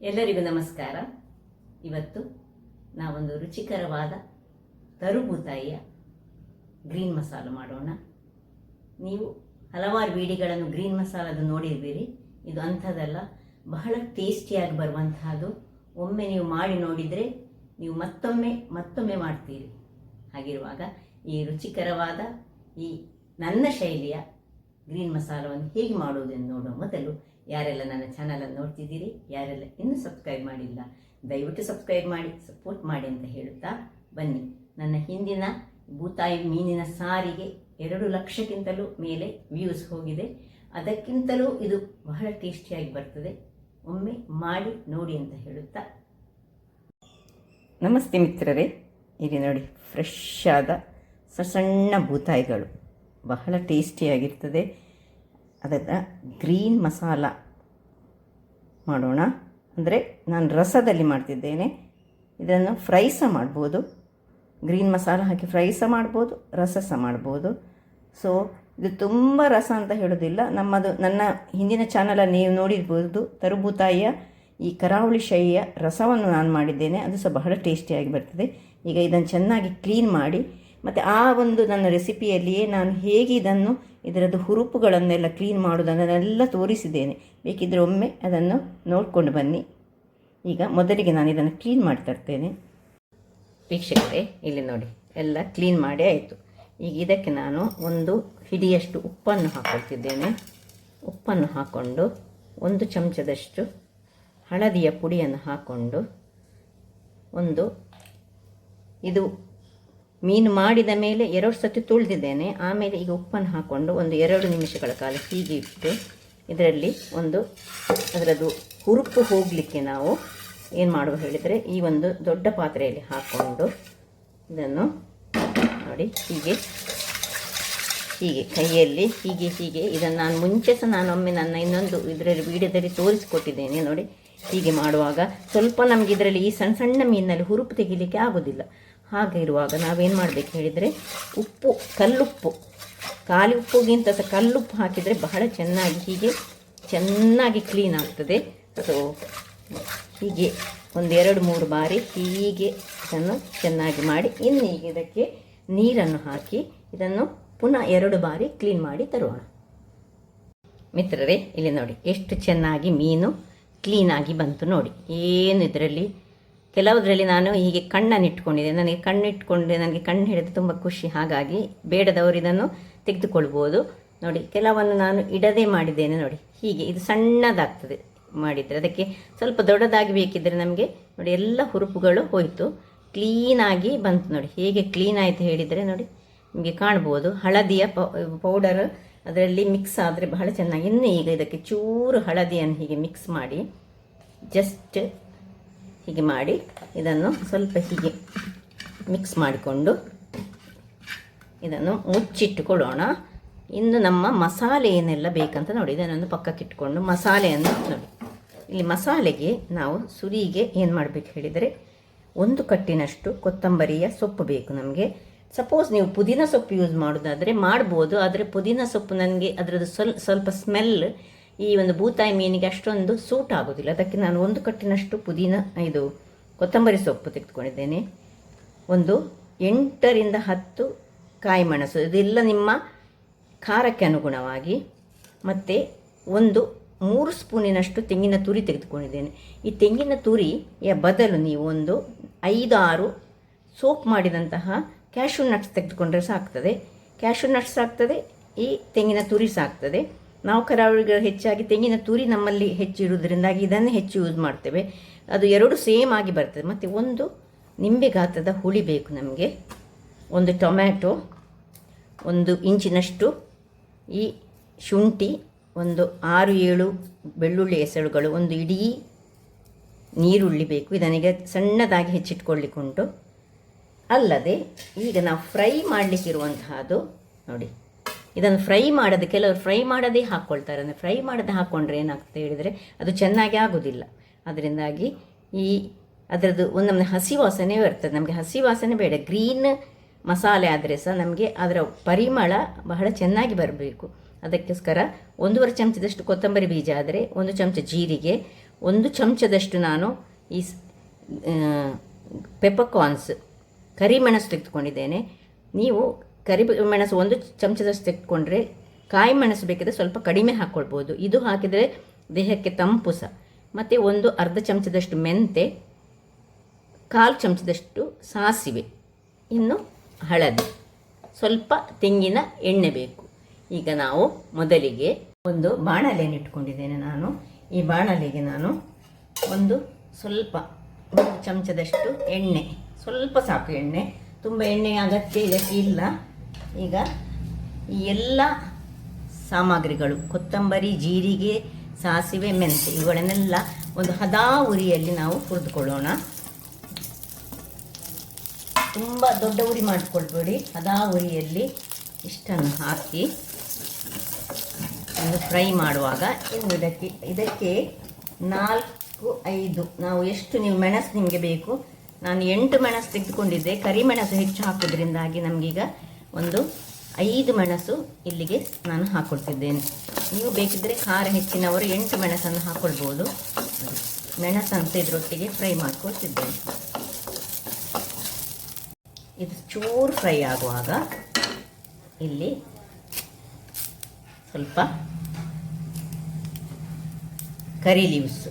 ಎಲ್ಲರಿಗೂ ನಮಸ್ಕಾರ. ಇವತ್ತು ನಾವೊಂದು ರುಚಿಕರವಾದ ತರುಬೂತಾಯಿಯ ಗ್ರೀನ್ ಮಸಾಲ ಮಾಡೋಣ. ನೀವು ಹಲವಾರು ವಿಡಿಯೋಗಳನ್ನು ಗ್ರೀನ್ ಮಸಾಲದು ನೋಡಿರ್ತೀರಿ. ಇದು ಅಂಥದ್ದಲ್ಲ, ಬಹಳ ಟೇಸ್ಟಿಯಾಗಿ ಬರುವಂತಹದ್ದು. ಒಮ್ಮೆ ನೀವು ಮಾಡಿ ನೋಡಿದರೆ ನೀವು ಮತ್ತೊಮ್ಮೆ ಮಾಡ್ತೀರಿ. ಹಾಗಿರುವಾಗ ಈ ರುಚಿಕರವಾದ ಈ ನನ್ನ ಶೈಲಿಯ ಗ್ರೀನ್ ಮಸಾಲವನ್ನು ಹೇಗೆ ಮಾಡುವುದೆಂದು ನೋಡುವ ಮೊದಲು, ಯಾರೆಲ್ಲ ನನ್ನ ಚಾನಲನ್ನು ನೋಡ್ತಿದ್ದೀರಿ, ಯಾರೆಲ್ಲ ಇನ್ನೂ ಸಬ್ಸ್ಕ್ರೈಬ್ ಮಾಡಿಲ್ಲ, ದಯವಿಟ್ಟು ಸಬ್ಸ್ಕ್ರೈಬ್ ಮಾಡಿ, ಸಪೋರ್ಟ್ ಮಾಡಿ ಅಂತ ಹೇಳುತ್ತಾ ಬನ್ನಿ. ನನ್ನ ಹಿಂದಿನ ಬೂತಾಯಿ ಮೀನಿನ ಸಾರಿಗೆ 2 ಲಕ್ಷಕ್ಕಿಂತಲೂ ಮೇಲೆ ವ್ಯೂಸ್ ಹೋಗಿದೆ. ಅದಕ್ಕಿಂತಲೂ ಇದು ಬಹಳ ಟೇಸ್ಟಿಯಾಗಿ ಬರ್ತದೆ. ಒಮ್ಮೆ ಮಾಡಿ ನೋಡಿ ಅಂತ ಹೇಳುತ್ತಾ, ನಮಸ್ತೆ ಮಿತ್ರರೇ. ಇಲ್ಲಿ ನೋಡಿ, ಫ್ರೆಶ್ ಆದ ಸಣ್ಣ ಬೂತಾಯಿಗಳು ಬಹಳ ಟೇಸ್ಟಿಯಾಗಿರ್ತದೆ. ಅದರ ಗ್ರೀನ್ ಮಸಾಲ ಮಾಡೋಣ. ಅಂದರೆ ನಾನು ರಸದಲ್ಲಿ ಮಾಡ್ತಿದ್ದೇನೆ. ಇದನ್ನು ಫ್ರೈ ಸಹ ಮಾಡ್ಬೋದು, ಗ್ರೀನ್ ಮಸಾಲ ಹಾಕಿ ಫ್ರೈ ಸಹ ಮಾಡ್ಬೋದು, ರಸ ಸಹ ಮಾಡ್ಬೋದು. ಸೊ ಇದು ತುಂಬ ರಸ ಅಂತ ಹೇಳೋದಿಲ್ಲ. ನನ್ನ ಹಿಂದಿನ ಚಾನಲನ್ನು ನೀವು ನೋಡಿರ್ಬೋದು. ತರುಬೂತಾಯಿಯ ಈ ಕರಾವಳಿ ಶೈಲಿಯ ರಸವನ್ನು ನಾನು ಮಾಡಿದ್ದೇನೆ, ಅದು ಸಹ ಬಹಳ ಟೇಸ್ಟಿಯಾಗಿ ಬರ್ತದೆ. ಈಗ ಇದನ್ನು ಚೆನ್ನಾಗಿ ಕ್ಲೀನ್ ಮಾಡಿ, ಮತ್ತು ಆ ಒಂದು ನನ್ನ ರೆಸಿಪಿಯಲ್ಲಿಯೇ ನಾನು ಹೇಗೆ ಇದರದ್ದು ಹುರುಪುಗಳನ್ನೆಲ್ಲ ಕ್ಲೀನ್ ಮಾಡೋದನ್ನೆಲ್ಲ ತೋರಿಸಿದ್ದೇನೆ. ಬೇಕಿದ್ದರೆ ಒಮ್ಮೆ ಅದನ್ನು ನೋಡಿಕೊಂಡು ಬನ್ನಿ. ಈಗ ಮೊದಲಿಗೆ ನಾನು ಇದನ್ನು ಕ್ಲೀನ್ ಮಾಡಿ ತರ್ತೇನೆ. ವೀಕ್ಷಕರೇ, ಇಲ್ಲಿ ನೋಡಿ, ಎಲ್ಲ ಕ್ಲೀನ್ ಮಾಡಿ ಆಯಿತು. ಈಗ ಇದಕ್ಕೆ ನಾನು ಒಂದು ಹಿಡಿಯಷ್ಟು ಉಪ್ಪನ್ನು ಹಾಕ್ಕೊಳ್ತಿದ್ದೇನೆ. ಉಪ್ಪನ್ನು ಹಾಕ್ಕೊಂಡು 1 ಚಮಚದಷ್ಟು ಹಳದಿಯ ಪುಡಿಯನ್ನು ಹಾಕ್ಕೊಂಡು, ಇದು ಮೀನು ಮಾಡಿದ ಮೇಲೆ 2 ಸತಿ ತುಳಿದಿದ್ದೇನೆ. ಆಮೇಲೆ ಈಗ ಉಪ್ಪನ್ನು ಹಾಕ್ಕೊಂಡು 1-2 ನಿಮಿಷಗಳ ಕಾಲ ಹೀಗೆ ಇಟ್ಟು, ಇದರಲ್ಲಿ ಅದರದ್ದು ಹುರುಪು ಹೋಗಲಿಕ್ಕೆ ನಾವು ಏನು ಮಾಡುವ ಹೇಳಿದರೆ, ಈ ಒಂದು ದೊಡ್ಡ ಪಾತ್ರೆಯಲ್ಲಿ ಹಾಕ್ಕೊಂಡು ಇದನ್ನು ನೋಡಿ ಹೀಗೆ ಕೈಯಲ್ಲಿ ಹೀಗೆ ಇದನ್ನು ನಾನು ಮುಂಚೆ ಸಹ ನಾನೊಮ್ಮೆ ನನ್ನ ಇನ್ನೊಂದು ಇದರಲ್ಲಿ ವಿಡಿಯೋದಲ್ಲಿ ತೋರಿಸಿಕೊಟ್ಟಿದ್ದೇನೆ. ನೋಡಿ, ಹೀಗೆ ಮಾಡುವಾಗ ಸ್ವಲ್ಪ ನಮಗೆ ಇದರಲ್ಲಿ ಈ ಸಣ್ಣ ಮೀನಿನಲ್ಲಿ ಹುರುಪು ತೆಗಿಲಿಕ್ಕೆ ಆಗೋದಿಲ್ಲ. ಹಾಗೆ ಇರುವಾಗ ನಾವೇನು ಮಾಡಬೇಕು ಹೇಳಿದರೆ, ಉಪ್ಪು, ಕಲ್ಲುಪ್ಪು, ಖಾಲಿ ಉಪ್ಪುಗಿಂತ ಸಹ ಕಲ್ಲುಪ್ಪು ಹಾಕಿದರೆ ಬಹಳ ಚೆನ್ನಾಗಿ ಕ್ಲೀನ್ ಆಗ್ತದೆ. ಸೊ ಹೀಗೆ 1-2-3 ಬಾರಿ ಹೀಗೆ ಇದನ್ನು ಚೆನ್ನಾಗಿ ಮಾಡಿ, ಇನ್ನು ಈಗ ಇದಕ್ಕೆ ನೀರನ್ನು ಹಾಕಿ ಇದನ್ನು ಪುನಃ 2 ಬಾರಿ ಕ್ಲೀನ್ ಮಾಡಿ ತರೋಣ. ಮಿತ್ರರೇ, ಇಲ್ಲಿ ನೋಡಿ ಎಷ್ಟು ಚೆನ್ನಾಗಿ ಮೀನು ಕ್ಲೀನಾಗಿ ಬಂತು ನೋಡಿ. ಏನು ಇದರಲ್ಲಿ ಕೆಲವುದರಲ್ಲಿ ನಾನು ಹೀಗೆ ಕಣ್ಣನ್ನು ಇಟ್ಕೊಂಡಿದ್ದೆ. ನನಗೆ ಕಣ್ಣು ಹಿಡಿದು ತುಂಬ ಖುಷಿ. ಹಾಗಾಗಿ ಬೇಡದವರು ಇದನ್ನು ತೆಗೆದುಕೊಳ್ಬೋದು. ನೋಡಿ, ಕೆಲವನ್ನು ನಾನು ಇಡದೆ ಮಾಡಿದ್ದೇನೆ. ನೋಡಿ, ಹೀಗೆ ಇದು ಸಣ್ಣದಾಗ್ತದೆ ಮಾಡಿದರೆ. ಅದಕ್ಕೆ ಸ್ವಲ್ಪ ದೊಡ್ಡದಾಗಿ ಬೇಕಿದ್ದರೆ ನಮಗೆ ನೋಡಿ, ಎಲ್ಲ ಹುರುಪುಗಳು ಹೋಯಿತು, ಕ್ಲೀನಾಗಿ ಬಂತು. ನೋಡಿ ಹೇಗೆ ಕ್ಲೀನ್ ಆಯಿತು ಹೇಳಿದರೆ, ನೋಡಿ ನಿಮಗೆ ಕಾಣ್ಬೋದು. ಹಳದಿಯ ಪೌಡರ್ ಅದರಲ್ಲಿ ಮಿಕ್ಸ್ ಆದರೆ ಬಹಳ ಚೆನ್ನಾಗಿ. ಇನ್ನು ಈಗ ಇದಕ್ಕೆ ಚೂರು ಹಳದಿಯನ್ನು ಹೀಗೆ ಮಿಕ್ಸ್ ಮಾಡಿ, ಜಸ್ಟ್ ಹೀಗೆ ಮಾಡಿ ಇದನ್ನು ಸ್ವಲ್ಪ ಹೀಗೆ ಮಿಕ್ಸ್ ಮಾಡಿಕೊಂಡು ಇದನ್ನು ಮುಚ್ಚಿಟ್ಟುಕೊಳ್ಳೋಣ. ಇನ್ನು ನಮ್ಮ ಮಸಾಲೆ ಏನೆಲ್ಲ ಬೇಕಂತ ನೋಡಿ, ಇದನ್ನೊಂದು ಪಕ್ಕಕ್ಕೆ ಇಟ್ಕೊಂಡು ಮಸಾಲೆಯನ್ನು ನೋಡಿ. ಇಲ್ಲಿ ಮಸಾಲೆಗೆ ನಾವು ಸುರಿಗೆ ಏನು ಮಾಡಬೇಕು ಹೇಳಿದರೆ, 1 ಕಟ್ಟಿನಷ್ಟು ಕೊತ್ತಂಬರಿಯ ಸೊಪ್ಪು ಬೇಕು ನಮಗೆ. ಸಪೋಸ್ ನೀವು ಪುದೀನ ಸೊಪ್ಪು ಯೂಸ್ ಮಾಡೋದಾದರೆ ಮಾಡ್ಬೋದು, ಆದರೆ ಪುದೀನ ಸೊಪ್ಪು ನನಗೆ ಅದರದ್ದು ಸ್ವಲ್ಪ ಸ್ಮೆಲ್ ಈ ಒಂದು ಬೂತಾಯಿ ಮೀನಿಗೆ ಅಷ್ಟೊಂದು ಸೂಟ್ ಆಗೋದಿಲ್ಲ. ಅದಕ್ಕೆ ನಾನು 1 ಕಟ್ಟಿನಷ್ಟು ಕೊತ್ತಂಬರಿ ಸೊಪ್ಪು ತೆಗೆದುಕೊಂಡಿದ್ದೇನೆ. 8-10 ಕಾಯಿ ಮೆಣಸು, ಇದೆಲ್ಲ ನಿಮ್ಮ ಖಾರಕ್ಕೆ ಅನುಗುಣವಾಗಿ. ಮತ್ತು 3 ಸ್ಪೂನಿನಷ್ಟು ತೆಂಗಿನ ತುರಿ ತೆಗೆದುಕೊಂಡಿದ್ದೇನೆ. ಈ ತೆಂಗಿನ ತುರಿಯ ಬದಲು ನೀವು 5-6 ಸೋಪ್ ಮಾಡಿದಂತಹ ಕ್ಯಾಶ್ಯೂ ನಟ್ಸ್ ತೆಗೆದುಕೊಂಡ್ರೆ ಸಾಕ್ತದೆ. ಕ್ಯಾಶ್ಯೂ ನಟ್ಸ್ ಆಗ್ತದೆ, ಈ ತೆಂಗಿನ ತುರಿ ಸಾಕ್ತದೆ. ನಾವು ಕರಾವಳಿಗಳು ಹೆಚ್ಚಾಗಿ ತೆಂಗಿನ ತುರಿ ನಮ್ಮಲ್ಲಿ ಹೆಚ್ಚು ಇರುವುದರಿಂದಾಗಿ ಇದನ್ನೇ ಹೆಚ್ಚು ಯೂಸ್ ಮಾಡ್ತೇವೆ. ಅದು 2 ಸೇಮ್ ಆಗಿ ಬರ್ತದೆ. ಮತ್ತು 1 ನಿಂಬೆ ಗಾತ್ರದ ಹುಳಿ ಬೇಕು ನಮಗೆ, 1 ಟೊಮ್ಯಾಟೊ, 1 ಇಂಚಿನಷ್ಟು ಈ ಶುಂಠಿ, 6-7 ಬೆಳ್ಳುಳ್ಳಿ ಎಸಳುಗಳು, 1 ಇಡೀ ನೀರುಳ್ಳಿ ಬೇಕು. ಇದನಿಗೆ ಸಣ್ಣದಾಗಿ ಹೆಚ್ಚಿಟ್ಕೊಳ್ಳಿಕ್ಕುಂಟು. ಅಲ್ಲದೆ ಈಗ ನಾವು ಫ್ರೈ ಮಾಡಲಿಕ್ಕಿರುವಂತಹದ್ದು ನೋಡಿ, ಇದನ್ನು ಫ್ರೈ ಮಾಡೋದು ಕೆಲವರು ಫ್ರೈ ಮಾಡದೇ ಹಾಕ್ಕೊಳ್ತಾರೆ. ಅಂದರೆ ಫ್ರೈ ಮಾಡದೆ ಹಾಕ್ಕೊಂಡ್ರೆ ಏನಾಗ್ತದೆ ಹೇಳಿದರೆ ಅದು ಚೆನ್ನಾಗಿ ಆಗೋದಿಲ್ಲ. ಅದರಿಂದಾಗಿ ಅದರದ್ದು ನಮಗೆ ಹಸಿ ವಾಸನೆ ಬರ್ತದೆ. ನಮಗೆ ಹಸಿ ವಾಸನೆ ಬೇಡ. ಗ್ರೀನ್ ಮಸಾಲೆ ಆದರೆ ಸಹ ನಮಗೆ ಅದರ ಪರಿಮಳ ಬಹಳ ಚೆನ್ನಾಗಿ ಬರಬೇಕು. ಅದಕ್ಕೋಸ್ಕರ 1.5 ಚಮಚದಷ್ಟು ಕೊತ್ತಂಬರಿ ಬೀಜ ಆದರೆ, 1 ಚಮಚ ಜೀರಿಗೆ, 1 ಚಮಚದಷ್ಟು ನಾನು ಈ ಪೆಪ್ಪರ್ಕಾರ್ನ್ಸ್ ಕರಿಮೆಣಸು ತೆಗೆದುಕೊಂಡಿದ್ದೇನೆ. ನೀವು ಕರಿಮೆಣಸು 1 ಚಮಚದಷ್ಟು ತೆಗೆದುಕೊಂಡ್ರೆ ಕಾಯಿ ಮೆಣಸು ಬೇಕಿದ್ರೆ ಸ್ವಲ್ಪ ಕಡಿಮೆ ಹಾಕ್ಕೊಳ್ಬೋದು. ಇದು ಹಾಕಿದರೆ ದೇಹಕ್ಕೆ ತಂಪು ಸಹ. ಮತ್ತು ಅರ್ಧ ಚಮಚದಷ್ಟು ಮೆಂತೆ, 1/4 ಚಮಚದಷ್ಟು ಸಾಸಿವೆ, ಇನ್ನು ಹಳದಿ, ಸ್ವಲ್ಪ ತೆಂಗಿನ ಎಣ್ಣೆ ಬೇಕು. ಈಗ ನಾವು ಮೊದಲಿಗೆ ಒಂದು ಬಾಣಲೆಯನ್ನು ಇಟ್ಕೊಂಡಿದ್ದೇನೆ ನಾನು. ಈ ಬಾಣಲೆಗೆ ನಾನು ಸ್ವಲ್ಪ 1 ಚಮಚದಷ್ಟು ಎಣ್ಣೆ, ಸ್ವಲ್ಪ ಸಾಕು ಎಣ್ಣೆ, ತುಂಬ ಎಣ್ಣೆ ಅಗತ್ಯ ಇದಕ್ಕೆ ಇಲ್ಲ. ಈಗ ಈ ಎಲ್ಲ ಸಾಮಗ್ರಿಗಳು ಕೊತ್ತಂಬರಿ, ಜೀರಿಗೆ, ಸಾಸಿವೆ, ಮೆಂತೆ ಇವುಗಳನ್ನೆಲ್ಲ ಒಂದು ಹದಾ ಉರಿಯಲ್ಲಿ ನಾವು ಹುರಿದುಕೊಳ್ಳೋಣ. ತುಂಬ ದೊಡ್ಡ ಉರಿ ಮಾಡಿಕೊಳ್ಬೇಡಿ, ಹದಾ ಉರಿಯಲ್ಲಿ ಇಷ್ಟನ್ನು ಹಾಕಿ ಒಂದು ಫ್ರೈ ಮಾಡುವಾಗ ಇನ್ನು ಇದಕ್ಕೆ 4-5 ನಾವು ಎಷ್ಟು ನೀವು ಮೆಣಸು ನಿಮಗೆ ಬೇಕು. ನಾನು 8 ಮೆಣಸು ತೆಗೆದುಕೊಂಡಿದ್ದೆ. ಕರಿಮೆಣಸು ಹೆಚ್ಚು ಹಾಕೋದ್ರಿಂದಾಗಿ ನಮಗೀಗ 5 ಮೆಣಸು ಇಲ್ಲಿಗೆ ನಾನು ಹಾಕ್ಕೊಳ್ತಿದ್ದೇನೆ. ನೀವು ಬೇಕಿದ್ದರೆ ಖಾರ ಹೆಚ್ಚಿನವರು 8 ಮೆಣಸನ್ನು ಹಾಕ್ಕೊಳ್ಬೋದು. ಮೆಣಸಂತ ಇದರೊಟ್ಟಿಗೆ ಫ್ರೈ ಮಾಡ್ಕೊಳ್ತಿದ್ದೇನೆ. ಇದು ಚೂರು ಫ್ರೈ ಆಗುವಾಗ ಇಲ್ಲಿ ಸ್ವಲ್ಪ ಕರಿ ಲೀವ್ಸ್,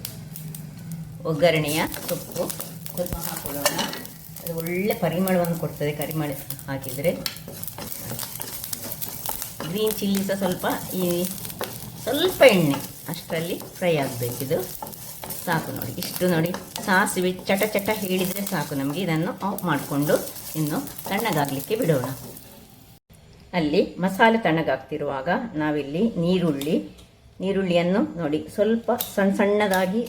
ಒಗ್ಗರಣೆಯ ಸೊಪ್ಪು ಸ್ವಲ್ಪ ಹಾಕೊಳ್ಳೋಣ. ಅದು ಒಳ್ಳೆ ಪರಿಮಳವನ್ನು ಕೊಡ್ತದೆ ಕರಿಮಳ ಹಾಕಿದರೆ. ಗ್ರೀನ್ ಚಿಲ್ಲಿ ಸಹ ಸ್ವಲ್ಪ ಎಣ್ಣೆ ಅಷ್ಟರಲ್ಲಿ ಫ್ರೈ ಆಗಬೇಕಿದು. ಸಾಕು ನೋಡಿ, ಇಷ್ಟು ನೋಡಿ. ಸಾಸಿವೆ ಚಟ ಚಟ ಹೇಳಿದರೆ ಸಾಕು ನಮಗೆ. ಇದನ್ನು ಆಫ್ ಮಾಡಿಕೊಂಡು ಇನ್ನು ತಣ್ಣಗಾಗಲಿಕ್ಕೆ ಬಿಡೋಣ. ಅಲ್ಲಿ ಮಸಾಲೆ ತಣ್ಣಗಾಗ್ತಿರುವಾಗ ನಾವಿಲ್ಲಿ ನೀರುಳ್ಳಿಯನ್ನು ನೋಡಿ ಸ್ವಲ್ಪ ಸಣ್ಣದಾಗಿ,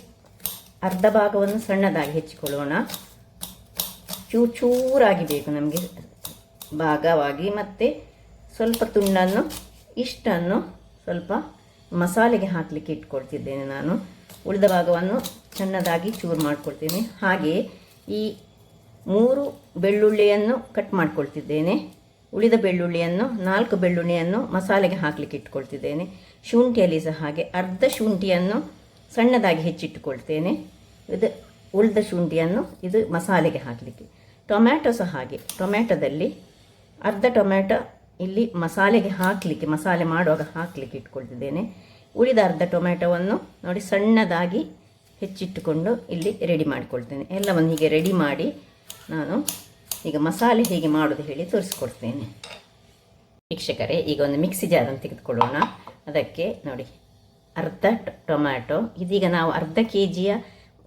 ಅರ್ಧ ಭಾಗವನ್ನು ಸಣ್ಣದಾಗಿ ಹೆಚ್ಚಿಕೊಳ್ಳೋಣ. ಚೂರಾಗಿ ಬೇಕು ನಮಗೆ ಭಾಗವಾಗಿ. ಮತ್ತು ಸ್ವಲ್ಪ ತುಂಡನ್ನು ಇಷ್ಟನ್ನು ಸ್ವಲ್ಪ ಮಸಾಲೆಗೆ ಹಾಕಲಿಕ್ಕೆ ಇಟ್ಕೊಳ್ತಿದ್ದೇನೆ ನಾನು. ಉಳಿದ ಭಾಗವನ್ನು ಸಣ್ಣದಾಗಿ ಚೂರು ಮಾಡ್ಕೊಳ್ತೀನಿ. ಹಾಗೆ ಈ 3 ಬೆಳ್ಳುಳ್ಳಿಯನ್ನು ಕಟ್ ಮಾಡ್ಕೊಳ್ತಿದ್ದೇನೆ. ಉಳಿದ ಬೆಳ್ಳುಳ್ಳಿಯನ್ನು 4 ಬೆಳ್ಳುಳ್ಳಿಯನ್ನು ಮಸಾಲೆಗೆ ಹಾಕಲಿಕ್ಕೆ ಇಟ್ಕೊಳ್ತಿದ್ದೇನೆ. ಶುಂಠಿಯಲ್ಲಿ ಸಹ ಹಾಗೆ ಅರ್ಧ ಶುಂಠಿಯನ್ನು ಸಣ್ಣದಾಗಿ ಹೆಚ್ಚಿಟ್ಟುಕೊಳ್ತೇನೆ. ಉಳಿದ ಶುಂಠಿಯನ್ನು ಇದು ಮಸಾಲೆಗೆ ಹಾಕಲಿಕ್ಕೆ. ಟೊಮ್ಯಾಟೊ ಸಹ ಹಾಗೆ, ಟೊಮ್ಯಾಟೊದಲ್ಲಿ ಅರ್ಧ ಟೊಮ್ಯಾಟೊ ಇಲ್ಲಿ ಮಸಾಲೆಗೆ ಹಾಕಲಿಕ್ಕೆ, ಮಸಾಲೆ ಮಾಡುವಾಗ ಹಾಕಲಿಕ್ಕೆ ಇಟ್ಕೊಳ್ತಿದ್ದೇನೆ. ಉಳಿದ ಅರ್ಧ ಟೊಮ್ಯಾಟೊವನ್ನು ನೋಡಿ ಸಣ್ಣದಾಗಿ ಹೆಚ್ಚಿಟ್ಟುಕೊಂಡು ಇಲ್ಲಿ ರೆಡಿ ಮಾಡಿಕೊಳ್ತೇನೆ. ಎಲ್ಲವನ್ನು ಹೀಗೆ ರೆಡಿ ಮಾಡಿ ನಾನು ಈಗ ಮಸಾಲೆ ಹೇಗೆ ಮಾಡೋದು ಹೇಳಿ ತೋರಿಸ್ಕೊಡ್ತೇನೆ. ವೀಕ್ಷಕರೇ, ಈಗ ಒಂದು ಮಿಕ್ಸಿ ಜಾರನ್ನು ತೆಗೆದುಕೊಳ್ಳೋಣ. ಅದಕ್ಕೆ ನೋಡಿ ಅರ್ಧ ಟೊಮ್ಯಾಟೊ, ಇದೀಗ ನಾವು ಅರ್ಧ kg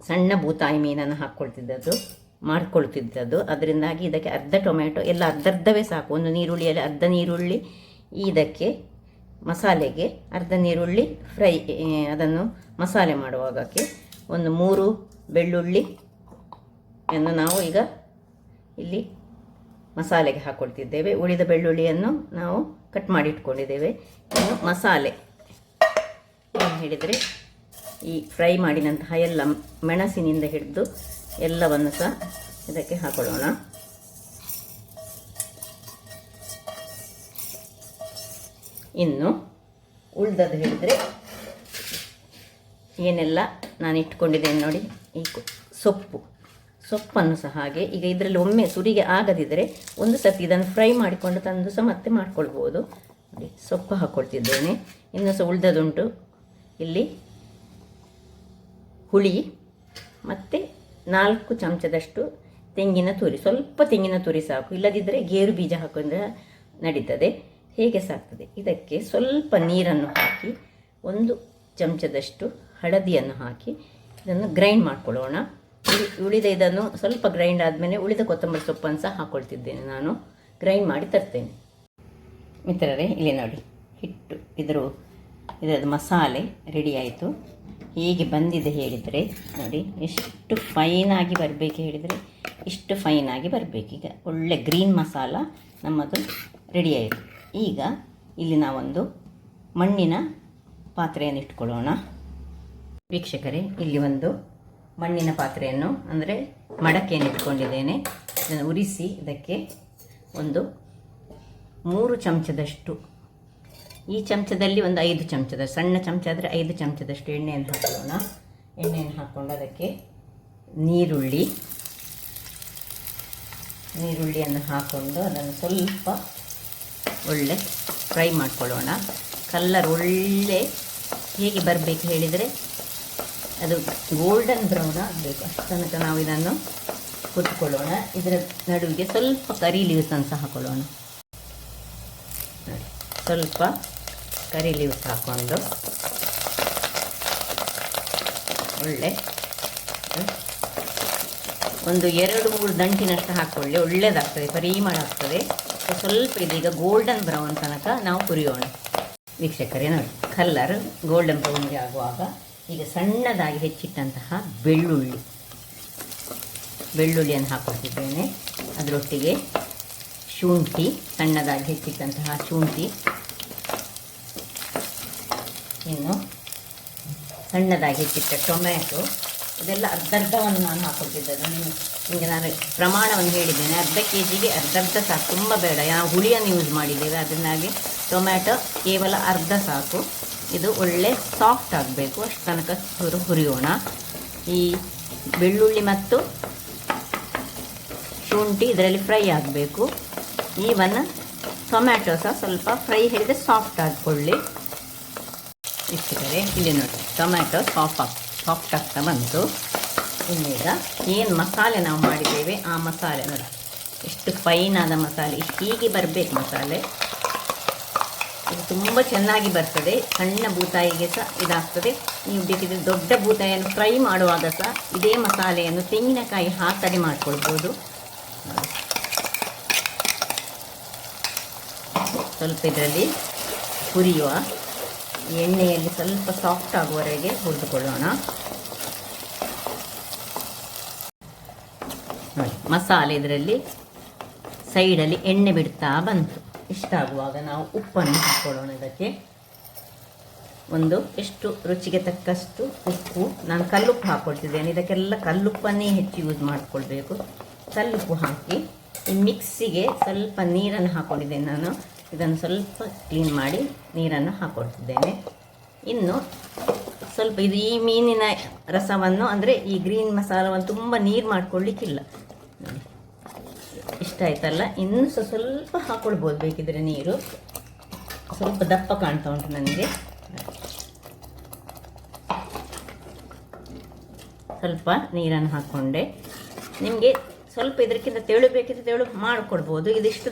ಸಣ್ಣ ಬೂತಾಯಿ ಮೀನನ್ನು ಮಾಡ್ಕೊಳ್ತಿದ್ದದ್ದು. ಅದರಿಂದಾಗಿ ಇದಕ್ಕೆ ಅರ್ಧ ಟೊಮ್ಯಾಟೊ, ಎಲ್ಲ ಅರ್ಧವೇ ಸಾಕು. ಒಂದು ನೀರುಳ್ಳಿಯಲ್ಲಿ ಅರ್ಧ ನೀರುಳ್ಳಿ, ಇದಕ್ಕೆ ಮಸಾಲೆಗೆ ಅರ್ಧ ನೀರುಳ್ಳಿ ಫ್ರೈ, ಅದನ್ನು ಮಸಾಲೆ ಮಾಡುವಾಗಕ್ಕೆ 3 ಬೆಳ್ಳುಳ್ಳಿಯನ್ನು ನಾವು ಈಗ ಇಲ್ಲಿ ಮಸಾಲೆಗೆ ಹಾಕ್ಕೊಳ್ತಿದ್ದೇವೆ. ಉಳಿದ ಬೆಳ್ಳುಳ್ಳಿಯನ್ನು ನಾವು ಕಟ್ ಮಾಡಿ ಇಟ್ಕೊಂಡಿದ್ದೇವೆ. ಇನ್ನು ಮಸಾಲೆ ಏನು ಹೇಳಿದರೆ ಈ ಫ್ರೈ ಮಾಡಿದಂತಹ ಎಲ್ಲ ಮೆಣಸಿನಿಂದ ಹಿಡಿದು ಎಲ್ಲವನ್ನು ಸಹ ಇದಕ್ಕೆ ಹಾಕೊಳ್ಳೋಣ. ಇನ್ನು ಉಳಿದದ್ದು ಹೇಳಿದರೆ ಏನೆಲ್ಲ ನಾನು ಇಟ್ಕೊಂಡಿದ್ದೇನೆ ನೋಡಿ. ಈ ಸೊಪ್ಪನ್ನು ಸಹ ಹಾಗೆ. ಈಗ ಇದರಲ್ಲಿ ಒಮ್ಮೆ ಸುರಿಗೆ ಆಗದಿದ್ದರೆ ಒಂದು ಸತಿ ಇದನ್ನು ಫ್ರೈ ಮಾಡಿಕೊಂಡು ತಂದು ಸಹ ಮತ್ತೆ ಮಾಡ್ಕೊಳ್ಬೋದು. ನೋಡಿ ಸೊಪ್ಪು ಹಾಕ್ಕೊಳ್ತಿದ್ದೇನೆ. ಇನ್ನು ಸಹ ಉಳಿದದುಂಟು ಇಲ್ಲಿ ಹುಳಿ ಮತ್ತು 4 ಚಮಚದಷ್ಟು ತೆಂಗಿನ ತುರಿ, ಸ್ವಲ್ಪ ತೆಂಗಿನ ತುರಿ ಸಾಕು. ಇಲ್ಲದಿದ್ದರೆ ಗೇರು ಬೀಜ ಹಾಕೊಂಡ್ರೆ ನಡೀತದೆ, ಹೇಗೆ ಸಾಕ್ತದೆ. ಇದಕ್ಕೆ ಸ್ವಲ್ಪ ನೀರನ್ನು ಹಾಕಿ 1 ಚಮಚದಷ್ಟು ಹಳದಿಯನ್ನು ಹಾಕಿ ಇದನ್ನು ಗ್ರೈಂಡ್ ಮಾಡ್ಕೊಳ್ಳೋಣ. ಉಳಿದ ಇದನ್ನು ಸ್ವಲ್ಪ ಗ್ರೈಂಡ್ ಆದಮೇಲೆ ಉಳಿದ ಕೊತ್ತಂಬರಿ ಸೊಪ್ಪನ್ನು ಸಹ ಹಾಕ್ಕೊಳ್ತಿದ್ದೇನೆ. ನಾನು ಗ್ರೈಂಡ್ ಮಾಡಿ ತರ್ತೇನೆ. ಮಿತ್ರರೇ, ಇಲ್ಲಿ ನೋಡಿ ಹಿಟ್ಟು ಇದರದ್ದು ಮಸಾಲೆ ರೆಡಿ ಆಯಿತು. ಹೇಗೆ ಬಂದಿದೆ ಹೇಳಿದರೆ ನೋಡಿ, ಎಷ್ಟು ಫೈನಾಗಿ ಬರಬೇಕು ಹೇಳಿದರೆ ಇಷ್ಟು ಫೈನಾಗಿ ಬರಬೇಕು. ಈಗ ಒಳ್ಳೆ ಗ್ರೀನ್ ಮಸಾಲ ನಮ್ಮದು ರೆಡಿ ಆಯಿತು. ಈಗ ಇಲ್ಲಿ ನಾವೊಂದು ಮಣ್ಣಿನ ಪಾತ್ರೆಯನ್ನು ಇಟ್ಕೊಳ್ಳೋಣ. ವೀಕ್ಷಕರೇ, ಇಲ್ಲಿ ಒಂದು ಮಣ್ಣಿನ ಪಾತ್ರೆಯನ್ನು ಅಂದರೆ ಮಡಕೆಯನ್ನು ಇಟ್ಕೊಂಡಿದ್ದೇನೆ. ಇದನ್ನು ಉರಿಸಿ ಇದಕ್ಕೆ 3 ಚಮಚದಷ್ಟು, ಈ ಚಮಚದಲ್ಲಿ 5 ಚಮಚದಷ್ಟು, ಸಣ್ಣ ಚಮಚ ಆದರೆ 5 ಚಮಚದಷ್ಟು ಎಣ್ಣೆಯನ್ನು ಹಾಕೊಳ್ಳೋಣ. ಎಣ್ಣೆಯನ್ನು ಹಾಕ್ಕೊಂಡು ಅದಕ್ಕೆ ನೀರುಳ್ಳಿಯನ್ನು ಹಾಕ್ಕೊಂಡು ಅದನ್ನು ಸ್ವಲ್ಪ ಒಳ್ಳೆ ಫ್ರೈ ಮಾಡ್ಕೊಳ್ಳೋಣ. ಕಲ್ಲರ್ ಒಳ್ಳೆ ಹೇಗೆ ಬರಬೇಕು ಹೇಳಿದರೆ ಅದು ಗೋಲ್ಡನ್ ಬ್ರೌನ್ ಆಗಬೇಕು. ಅಷ್ಟು ತನಕ ನಾವು ಇದನ್ನು ಕುಟ್ಕೊಳ್ಳೋಣ. ಇದರ ನಡುವಿಗೆ ಸ್ವಲ್ಪ ಕರಿ ಲೀವ್ಸನ್ನು ಸಹ ಹಾಕೊಳ್ಳೋಣ. ನೋಡಿ, ಸ್ವಲ್ಪ ಕರಿ ಲೀವ್ಸ್ ಹಾಕ್ಕೊಂಡು ಒಳ್ಳೆ ಒಂದು 2-3 ದಂಟಿನಷ್ಟು ಹಾಕ್ಕೊಳ್ಳಿ, ಒಳ್ಳೆಯದಾಗ್ತದೆ, ಪರಿಮಳ ಆಗ್ತದೆ. ಸ್ವಲ್ಪ ಇದೀಗ ಗೋಲ್ಡನ್ ಬ್ರೌನ್ ತನಕ ನಾವು ಹುರಿಯೋಣ. ವೀಕ್ಷಕರೇ ನೋಡಿ, ಕಲ್ಲರ್ ಗೋಲ್ಡನ್ ಬ್ರೌನ್ಗೆ ಆಗುವಾಗ ಈಗ ಸಣ್ಣದಾಗಿ ಹೆಚ್ಚಿಟ್ಟಂತಹ ಬೆಳ್ಳುಳ್ಳಿಯನ್ನು ಹಾಕೊಳ್ತಿದ್ದೇನೆ. ಅದರೊಟ್ಟಿಗೆ ಶುಂಠಿ, ಸಣ್ಣದಾಗಿ ಹೆಚ್ಚಿಟ್ಟಂತಹ ಶುಂಠಿ, ಇನ್ನು ಸಣ್ಣದಾಗಿ ಹೆಚ್ಚಿಟ್ಟ ಟೊಮ್ಯಾಟೊ, ಇದೆಲ್ಲ ಅರ್ಧವನ್ನು ನಾನು ಹಾಕೊಳ್ತಿದ್ದೇನೆ. ನಿಮಗೆ ನಾನು ಪ್ರಮಾಣವನ್ನು ಹೇಳಿದ್ದೇನೆ, ಅರ್ಧ ಕೆಜಿಗೆ ಅರ್ಧ ಸಾಕು, ತುಂಬ ಬೇಡ. ನಾವು ಹುಳಿಯನ್ನು ಯೂಸ್ ಮಾಡಿದ್ದೇವೆ, ಅದನ್ನಾಗಿ ಟೊಮ್ಯಾಟೊ ಕೇವಲ ಅರ್ಧ ಸಾಕು. ಇದು ಒಳ್ಳೆ ಸಾಫ್ಟ್ ಆಗಬೇಕು, ಅಷ್ಟು ತನಕ ಹುರಿಯೋಣ. ಈ ಬೆಳ್ಳುಳ್ಳಿ ಮತ್ತು ಶುಂಠಿ ಇದರಲ್ಲಿ ಫ್ರೈ ಆಗಬೇಕು. ಈವನ್ ಟೊಮ್ಯಾಟೊ ಸಹ ಸ್ವಲ್ಪ ಫ್ರೈ ಹೇಳಿದರೆ ಸಾಫ್ಟ್ ಆಗಿಕೊಳ್ಳಿ. ಇಷ್ಟಿದ್ದಾರೆ ಇಲ್ಲಿ ನೋಡಿ, ಟೊಮ್ಯಾಟೊ ಸಾಫ್ಟ್ ಆಗ್ತಾ ಬಂತು. ಇನ್ನೀಗ ಏನು ಮಸಾಲೆ ನಾವು ಮಾಡಿದ್ದೇವೆ ಆ ಮಸಾಲೆ ನೋಡಿ, ಎಷ್ಟು ಫೈನ್ ಆದ ಮಸಾಲೆ, ಹೀಗೆ ಬರಬೇಕು ಮಸಾಲೆ. ಇದು ತುಂಬ ಚೆನ್ನಾಗಿ ಬರ್ತದೆ. ಸಣ್ಣ ಬೂತಾಯಿಗೆ ಸಹ ಇದಾಗ್ತದೆ. ನೀವು ಬೇಕಿದ್ರೆ ದೊಡ್ಡ ಬೂತಾಯಿಯನ್ನು ಫ್ರೈ ಮಾಡುವಾಗ ಸಹ ಇದೇ ಮಸಾಲೆಯನ್ನು ತೆಂಗಿನಕಾಯಿ ಹಾಕದೆ ಮಾಡ್ಕೊಳ್ಬೋದು. ಸ್ವಲ್ಪ ಇದರಲ್ಲಿ ಹುರಿಯುವ ಎಣ್ಣೆಯಲ್ಲಿ ಸ್ವಲ್ಪ ಸಾಫ್ಟ್ ಆಗುವವರೆಗೆ ಹುರಿದುಕೊಳ್ಳೋಣ. ನೋಡಿ, ಮಸಾಲೆ ಇದರಲ್ಲಿ ಸೈಡಲ್ಲಿ ಎಣ್ಣೆ ಬಿಡ್ತಾ ಬಂತು. ಇಷ್ಟಾಗುವಾಗ ನಾವು ಉಪ್ಪನ್ನು ಹಾಕ್ಕೊಳ್ಳೋಣ. ಇದಕ್ಕೆ ಎಷ್ಟು ರುಚಿಗೆ ತಕ್ಕಷ್ಟು ಉಪ್ಪು, ನಾನು ಕಲ್ಲುಪ್ಪು ಹಾಕ್ಕೊಳ್ತಿದ್ದೇನೆ. ಇದಕ್ಕೆಲ್ಲ ಕಲ್ಲುಪ್ಪನ್ನೇ ಹೆಚ್ಚು ಯೂಸ್ ಮಾಡಿಕೊಳ್ಬೇಕು. ಕಲ್ಲುಪ್ಪು ಹಾಕಿ ಈ ಮಿಕ್ಸಿಗೆ ಸ್ವಲ್ಪ ನೀರನ್ನು ಹಾಕ್ಕೊಂಡಿದ್ದೇನೆ ನಾನು. ಇದನ್ನು ಸ್ವಲ್ಪ ಕ್ಲೀನ್ ಮಾಡಿ ನೀರನ್ನು ಹಾಕ್ಕೊಳ್ತಿದ್ದೇನೆ. ಇನ್ನು ಸ್ವಲ್ಪ ಈ ಮೀನಿನ ರಸವನ್ನು, ಅಂದರೆ ಈ ಗ್ರೀನ್ ಮಸಾಲವನ್ನು ತುಂಬ ನೀರು ಮಾಡ್ಕೊಳ್ಳಿಕ್ಕಿಲ್ಲ. ಇಷ್ಟ ಆಯ್ತಲ್ಲ, ಇನ್ನೂ ಸ್ವಲ್ಪ ಹಾಕ್ಕೊಳ್ಬೋದು ಬೇಕಿದ್ರೆ ನೀರು. ಸ್ವಲ್ಪ ದಪ್ಪ ಕಾಣ್ತಾ ಉಂಟು ನನಗೆ. ಸ್ವಲ್ಪ ನೀರನ್ನು ಹಾಕ್ಕೊಂಡೆ. ನಿಮಗೆ ಸ್ವಲ್ಪ ಇದಕ್ಕಿಂತ ತೆಳು ಬೇಕಿದ್ರೆ ತೆಳು ಮಾಡಿಕೊಡ್ಬೋದು. ಇದಿಷ್ಟು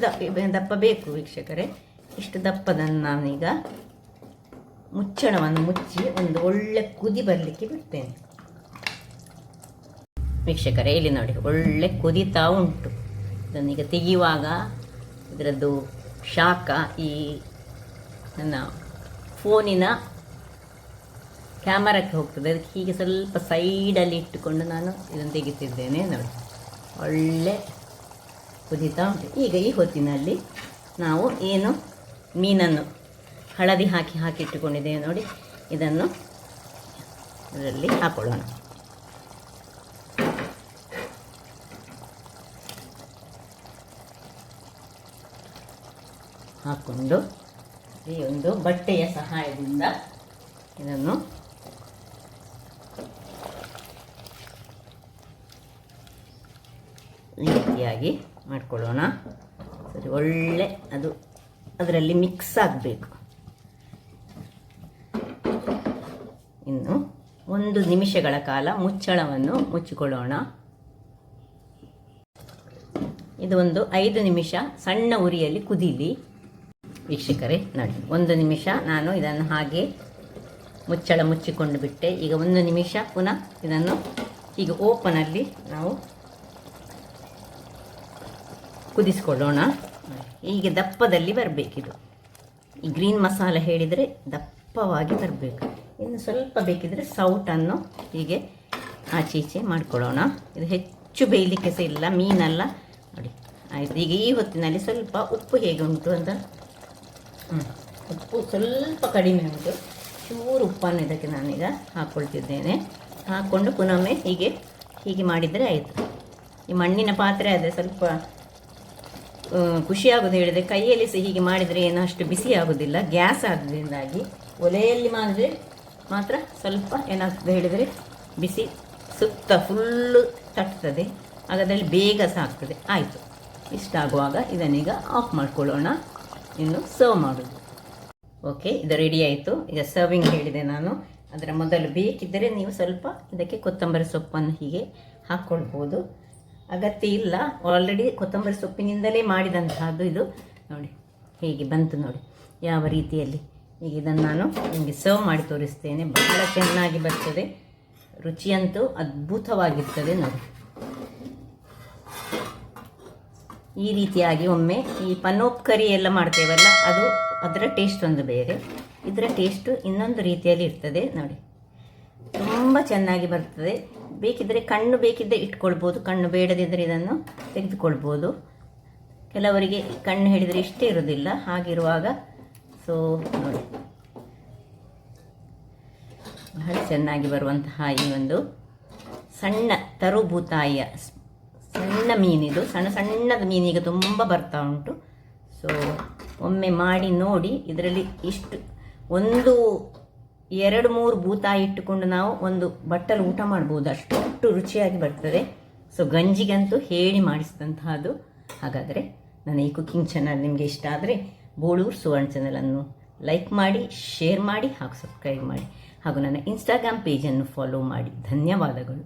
ದಪ್ಪ ಬೇಕು ವೀಕ್ಷಕರೇ. ಇಷ್ಟು ದಪ್ಪದನ್ನು ನಾನೀಗ ಮುಚ್ಚಳವನ್ನು ಮುಚ್ಚಿ ಒಂದು ಒಳ್ಳೆ ಕುದಿ ಬರಲಿಕ್ಕೆ ಬಿಡ್ತೇನೆ. ವೀಕ್ಷಕರೇ ಇಲ್ಲಿ ನೋಡಿ, ಒಳ್ಳೆ ಕುದಿತಾ ಉಂಟು. ಇದನ್ನೀಗ ತೆಗೆಯುವಾಗ ಇದರದ್ದು ಶಾಖ ಈ ನನ್ನ ಫೋನಿನ ಕ್ಯಾಮರಕ್ಕೆ ಹೋಗ್ತದೆ. ಅದಕ್ಕೆ ಹೀಗೆ ಸ್ವಲ್ಪ ಸೈಡಲ್ಲಿ ಇಟ್ಟುಕೊಂಡು ನಾನು ಇದನ್ನು ತೆಗಿತಿದ್ದೇನೆ. ನೋಡಿ, ಒಳ್ಳೆ ಕುದಿತಾ ಉಂಟು. ಈಗ ಈ ಹೊತ್ತಿನಲ್ಲಿ ನಾವು ಏನು ಮೀನನ್ನು ಹಳದಿ ಹಾಕಿ ಇಟ್ಟುಕೊಂಡಿದ್ದೇವೆ ನೋಡಿ, ಇದನ್ನು ಇದರಲ್ಲಿ ಹಾಕೊಳ್ಳೋಣ. ಹಾಕ್ಕೊಂಡು ಈ ಒಂದು ಬಟ್ಟೆಯ ಸಹಾಯದಿಂದ ಇದನ್ನು ಈ ರೀತಿಯಾಗಿ ಮಾಡಿಕೊಳ್ಳೋಣ. ಸರಿ, ಒಳ್ಳೆ ಅದು ಅದರಲ್ಲಿ ಮಿಕ್ಸ್ ಆಗಬೇಕು. ಇನ್ನು 1 ನಿಮಿಷಗಳ ಕಾಲ ಮುಚ್ಚಳವನ್ನು ಮುಚ್ಚಿಕೊಳ್ಳೋಣ. ಇದು ಒಂದು 5 ನಿಮಿಷ ಸಣ್ಣ ಉರಿಯಲ್ಲಿ ಕುದೀಲಿ. ವೀಕ್ಷಕರೇ ನೋಡಿ, 1 ನಿಮಿಷ ನಾನು ಇದನ್ನು ಹಾಗೆ ಮುಚ್ಚಳ ಮುಚ್ಚಿಕೊಂಡು ಬಿಟ್ಟೆ. ಈಗ 1 ನಿಮಿಷ ಪುನಃ ಇದನ್ನು ಈಗ ಓಪನಲ್ಲಿ ನಾವು ಕುದಿಸ್ಕೊಳ್ಳೋಣ. ಹೀಗೆ ದಪ್ಪದಲ್ಲಿ ಬರಬೇಕಿದು. ಈ ಗ್ರೀನ್ ಮಸಾಲೆ ಹೇಳಿದರೆ ದಪ್ಪವಾಗಿ ಬರಬೇಕು. ಇನ್ನು ಸ್ವಲ್ಪ ಬೇಕಿದ್ರೆ ಸೌಟನ್ನು ಹೀಗೆ ಆಚೆ ಈಚೆ ಮಾಡ್ಕೊಳ್ಳೋಣ. ಇದು ಹೆಚ್ಚು ಬೇಯಲಿಕ್ಕೆ ಸಹ ಇಲ್ಲ, ಮೀನಲ್ಲ ನೋಡಿ. ಆಯಿತು, ಈಗ ಈ ಹೊತ್ತಿನಲ್ಲಿ ಸ್ವಲ್ಪ ಉಪ್ಪು ಹೇಗೆ ಉಂಟು ಅಂತ, ಉಪ್ಪು ಸ್ವಲ್ಪ ಕಡಿಮೆ ಉಂಟು. ಚೂರು ಉಪ್ಪನ್ನು ಇದಕ್ಕೆ ನಾನೀಗ ಹಾಕ್ಕೊಳ್ತಿದ್ದೇನೆ. ಹಾಕ್ಕೊಂಡು ಪುನೊಮ್ಮೆ ಹೀಗೆ ಮಾಡಿದರೆ ಆಯಿತು. ಈ ಮಣ್ಣಿನ ಪಾತ್ರೆ ಆದರೆ ಸ್ವಲ್ಪ ಖುಷಿಯಾಗೋದು ಹೇಳಿದರೆ, ಕೈಯಲ್ಲಿ ಸಹ ಹೀಗೆ ಮಾಡಿದರೆ ಏನೋ ಅಷ್ಟು ಬಿಸಿ ಆಗೋದಿಲ್ಲ. ಗ್ಯಾಸ್ ಆಗೋದ್ರಿಂದಾಗಿ ಒಲೆಯಲ್ಲಿ ಮಾಡಿದ್ರೆ ಮಾತ್ರ ಸ್ವಲ್ಪ ಏನಾಗ್ತದೆ ಹೇಳಿದರೆ ಬಿಸಿ ಸುತ್ತ ಫುಲ್ಲು ತಟ್ತದೆ, ಆಗ ಅದರಲ್ಲಿ ಬೇಗ ಸಾಗ್ತದೆ. ಆಯಿತು, ಇಷ್ಟಾಗುವಾಗ ಇದನ್ನೀಗ ಆಫ್ ಮಾಡ್ಕೊಳ್ಳೋಣ, ಇನ್ನು ಸರ್ವ್ ಮಾಡೋದು. ಓಕೆ, ಇದು ರೆಡಿ ಆಯಿತು. ಈಗ ಸರ್ವಿಂಗ್ ಹೇಳಿದೆ ನಾನು. ಅದರ ಮೊದಲು ಬೇಕಿದ್ದರೆ ನೀವು ಸ್ವಲ್ಪ ಇದಕ್ಕೆ ಕೊತ್ತಂಬರಿ ಸೊಪ್ಪನ್ನು ಹೀಗೆ ಹಾಕ್ಕೊಳ್ಬೋದು. ಅಗತ್ಯ ಇಲ್ಲ, ಆಲ್ರೆಡಿ ಕೊತ್ತಂಬರಿ ಸೊಪ್ಪಿನಿಂದಲೇ ಮಾಡಿದಂತಹದ್ದು ಇದು. ನೋಡಿ ಹೇಗೆ ಬಂತು ನೋಡಿ ಯಾವ ರೀತಿಯಲ್ಲಿ. ಈಗ ಇದನ್ನು ನಾನು ನಿಮಗೆ ಸರ್ವ್ ಮಾಡಿ ತೋರಿಸ್ತೇನೆ. ಬಹಳ ಚೆನ್ನಾಗಿ ಬರ್ತದೆ, ರುಚಿಯಂತೂ ಅದ್ಭುತವಾಗಿರ್ತದೆ ನೋಡಿ. ಈ ರೀತಿಯಾಗಿ ಒಮ್ಮೆ ಈ ಪನೋಪ್ ಕರಿ ಎಲ್ಲ ಮಾಡ್ತೇವಲ್ಲ, ಅದರ ಟೇಸ್ಟ್ ಒಂದು ಬೇರೆ, ಇದರ ಟೇಸ್ಟು ಇನ್ನೊಂದು ರೀತಿಯಲ್ಲಿ ಇರ್ತದೆ ನೋಡಿ. ತುಂಬ ಚೆನ್ನಾಗಿ ಬರ್ತದೆ. ಬೇಕಿದ್ದರೆ ಕಣ್ಣು ಬೇಕಿದ್ದರೆ ಇಟ್ಕೊಳ್ಬೋದು, ಕಣ್ಣು ಬೇಡದಿದ್ದರೆ ಇದನ್ನು ತೆಗೆದುಕೊಳ್ಬೋದು. ಕೆಲವರಿಗೆ ಕಣ್ಣು ಹಿಡಿದರೆ ಇಷ್ಟೇ ಇರೋದಿಲ್ಲ, ಹಾಗಿರುವಾಗ ಸೊ ನೋಡಿ ಬಹಳ ಚೆನ್ನಾಗಿ ಬರುವಂತಹ ಈ ಒಂದು ಸಣ್ಣ ತರುಬೂತಾಯಿಯ ಸಣ್ಣ ಮೀನಿದು, ಸಣ್ಣದ ಮೀನಿಗೆ ತುಂಬ ಬರ್ತಾ ಉಂಟು. ಸೊ ಒಮ್ಮೆ ಮಾಡಿ ನೋಡಿ. ಇದರಲ್ಲಿ ಇಷ್ಟು 1-2-3 ಬೂತಾಯಿ ಇಟ್ಟುಕೊಂಡು ನಾವು ಒಂದು ಬಟ್ಟಲು ಊಟ ಮಾಡ್ಬೋದು, ಅಷ್ಟು ರುಚಿಯಾಗಿ ಬರ್ತದೆ. ಸೊ ಗಂಜಿಗಂತೂ ಹೇಳಿ ಮಾಡಿಸಿದಂತಹದ್ದು. ಹಾಗಾದರೆ ನನ್ನ ಈ ಕುಕ್ಕಿಂಗ್ ಚಾನಲ್ ನಿಮಗೆ ಇಷ್ಟ ಆದರೆ ಬೋಳೂರು ಸುವರ್ಣ ಚಾನಲನ್ನು ಲೈಕ್ ಮಾಡಿ, ಶೇರ್ ಮಾಡಿ ಹಾಗೂ ಸಬ್ಸ್ಕ್ರೈಬ್ ಮಾಡಿ, ಹಾಗೂ ನನ್ನ ಇನ್ಸ್ಟಾಗ್ರಾಮ್ ಪೇಜನ್ನು ಫಾಲೋ ಮಾಡಿ. ಧನ್ಯವಾದಗಳು.